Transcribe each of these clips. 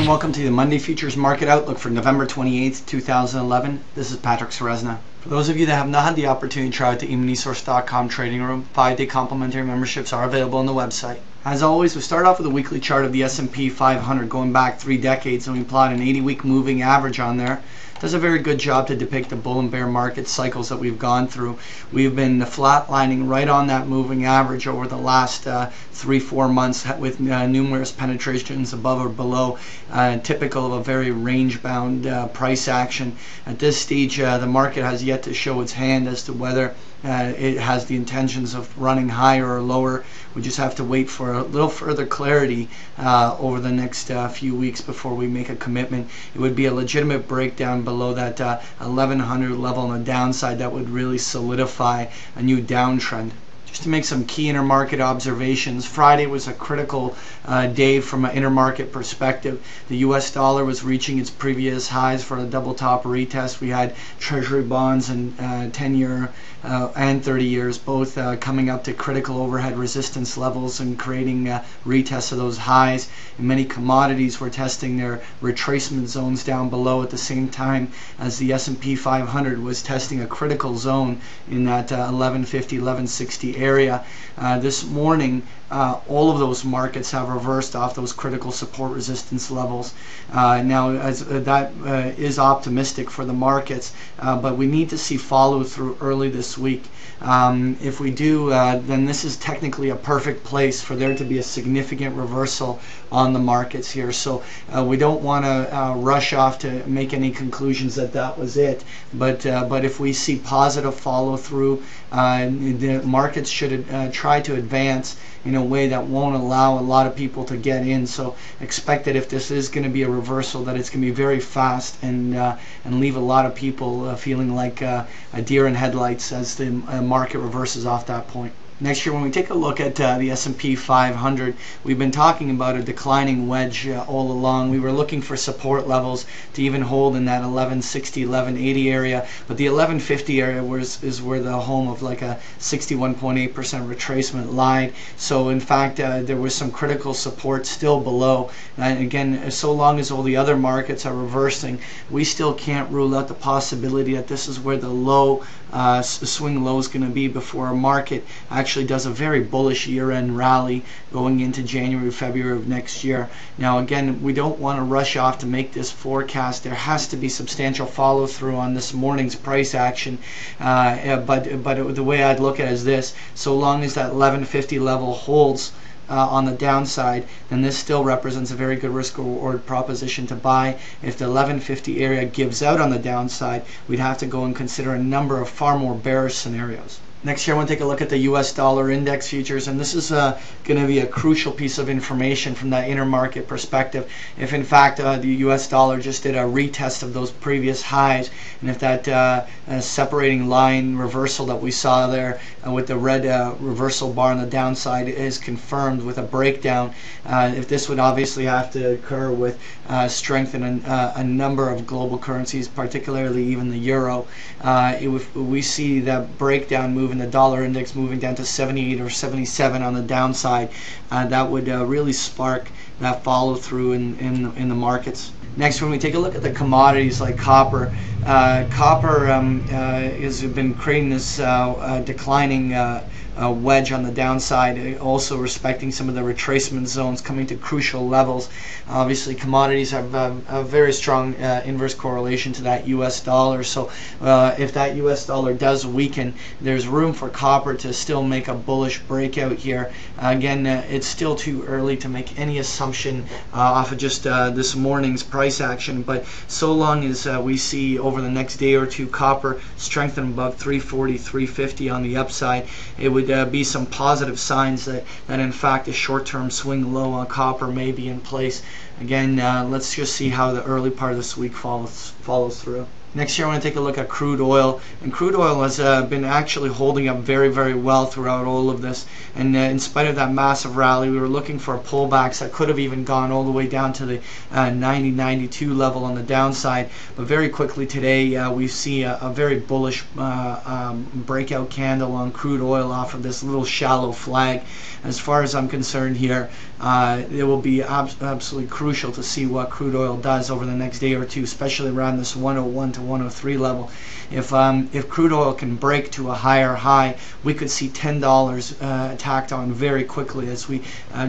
and welcome to the Monday Futures Market Outlook for November 28th, 2011. This is Patrick Serezna. For those of you that have not had the opportunity to try out the eMoneySource.com trading room, 5-day complimentary memberships are available on the website. As always, we start off with a weekly chart of the S&P 500 going back 3 decades, and we plot an 80-week moving average on there. Does a very good job to depict the bull and bear market cycles that we've gone through. We've been flatlining right on that moving average over the last 3-4 months with numerous penetrations above or below, typical of a very range-bound price action. At this stage, the market has yet to show its hand as to whether it has the intentions of running higher or lower. We just have to wait for a little further clarity over the next few weeks before we make a commitment. It would be a legitimate breakdown below that 1100 level on the downside that would really solidify a new downtrend. Just to make some key intermarket observations, Friday was a critical day from an intermarket perspective. The US dollar was reaching its previous highs for a double top retest. We had treasury bonds and 10-year and 30 years both coming up to critical overhead resistance levels and creating retests of those highs. And many commodities were testing their retracement zones down below at the same time as the S&P 500 was testing a critical zone in that 1150, 1160 area. This morning, all of those markets have reversed off those critical support resistance levels. Now, that is optimistic for the markets, but we need to see follow through early this week. If we do, then this is technically a perfect place for there to be a significant reversal on the markets here. So we don't want to rush off to make any conclusions that that was it. But if we see positive follow through, the markets should try to advance in a way that won't allow a lot of people to get in. So expect that if this is going to be a reversal, that it's going to be very fast and leave a lot of people feeling like a deer in headlights as the market reverses off that point. Next year, when we take a look at the S&P 500, we've been talking about a declining wedge all along. We were looking for support levels to even hold in that 1160, 1180 area, but the 1150 area is where the home of like a 61.8% retracement lied. So in fact, there was some critical support still below. And again, so long as all the other markets are reversing, we still can't rule out the possibility that this is where the low swing low is going to be before a market actually does a very bullish year-end rally going into January, February of next year. Now again, we don't want to rush off to make this forecast. There has to be substantial follow-through on this morning's price action, but the way I'd look at it is this: so long as that 1150 level holds on the downside, then this still represents a very good risk reward proposition to buy. If the 1150 area gives out on the downside, we'd have to go and consider a number of far more bearish scenarios. Next here, I want to take a look at the US dollar index futures, and this is going to be a crucial piece of information from that intermarket perspective. If in fact the US dollar just did a retest of those previous highs, and if that separating line reversal that we saw there with the red reversal bar on the downside is confirmed with a breakdown, if this would obviously have to occur with strength in a number of global currencies, particularly even the euro, if we see that breakdown move in the dollar index moving down to 78 or 77 on the downside, that would really spark that follow through in the markets. Next, when we take a look at the commodities like copper, has been creating this declining wedge on the downside, also respecting some of the retracement zones coming to crucial levels. Obviously, commodities have a very strong inverse correlation to that US dollar. So if that US dollar does weaken, there's room for copper to still make a bullish breakout here. Again, it's still too early to make any assumption off of just this morning's price action, but so long as we see over the next day or two copper strengthen above 340, 350 on the upside, it would be some positive signs that in fact a short-term swing low on copper may be in place. Again, let's just see how the early part of this week follows through. Next here I want to take a look at crude oil, and crude oil has been actually holding up very, very well throughout all of this, and in spite of that massive rally, we were looking for pullbacks that could have even gone all the way down to the 90-92 level on the downside, but very quickly today we see a very bullish breakout candle on crude oil off of this little shallow flag. As far as I'm concerned here, it will be absolutely crucial to see what crude oil does over the next day or two, especially around this 101 to 103 level. If crude oil can break to a higher high, we could see $10 tacked on very quickly as we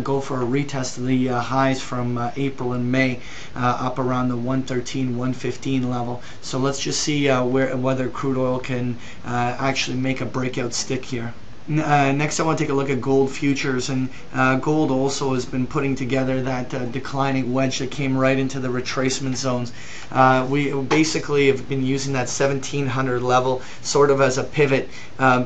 go for a retest of the highs from April and May up around the 113, 115 level. So let's just see whether crude oil can actually make a breakout stick here. Next I want to take a look at gold futures, and gold also has been putting together that declining wedge that came right into the retracement zones. We basically have been using that 1700 level sort of as a pivot,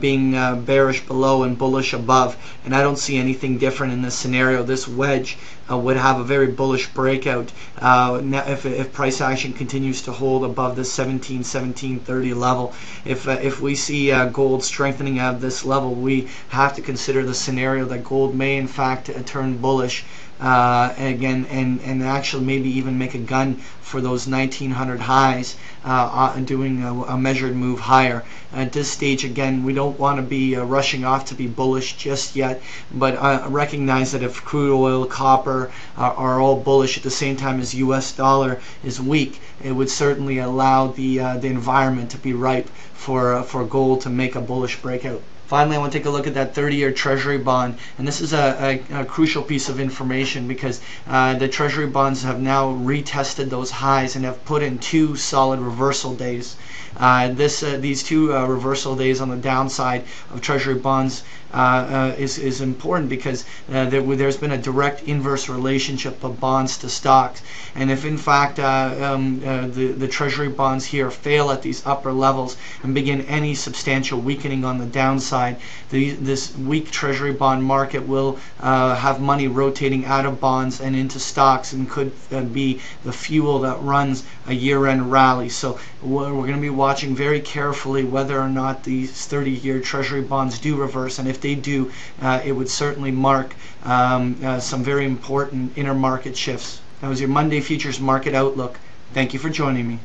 being bearish below and bullish above, and I don't see anything different in this scenario. This wedge would have a very bullish breakout if price action continues to hold above the 1730 level. If we see gold strengthening at this level, we have to consider the scenario that gold may in fact turn bullish again, and actually maybe even make a gun for those 1900 highs, doing a measured move higher. At this stage, again, we don't want to be rushing off to be bullish just yet, but recognize that if crude oil, copper are all bullish at the same time as US dollar is weak, it would certainly allow the environment to be ripe for gold to make a bullish breakout. Finally, I want to take a look at that 30-year Treasury bond, and this is a crucial piece of information because the Treasury bonds have now retested those highs and have put in 2 solid reversal days. These 2 reversal days on the downside of Treasury bonds is important because there's been a direct inverse relationship of bonds to stocks, and if in fact the Treasury bonds here fail at these upper levels and begin any substantial weakening on the downside, this weak Treasury bond market will have money rotating out of bonds and into stocks, and could be the fuel that runs a year-end rally. So we're going to be watching very carefully whether or not these 30-year Treasury bonds do reverse, and if they do, it would certainly mark some very important intermarket shifts. That was your Monday Futures Market Outlook. Thank you for joining me.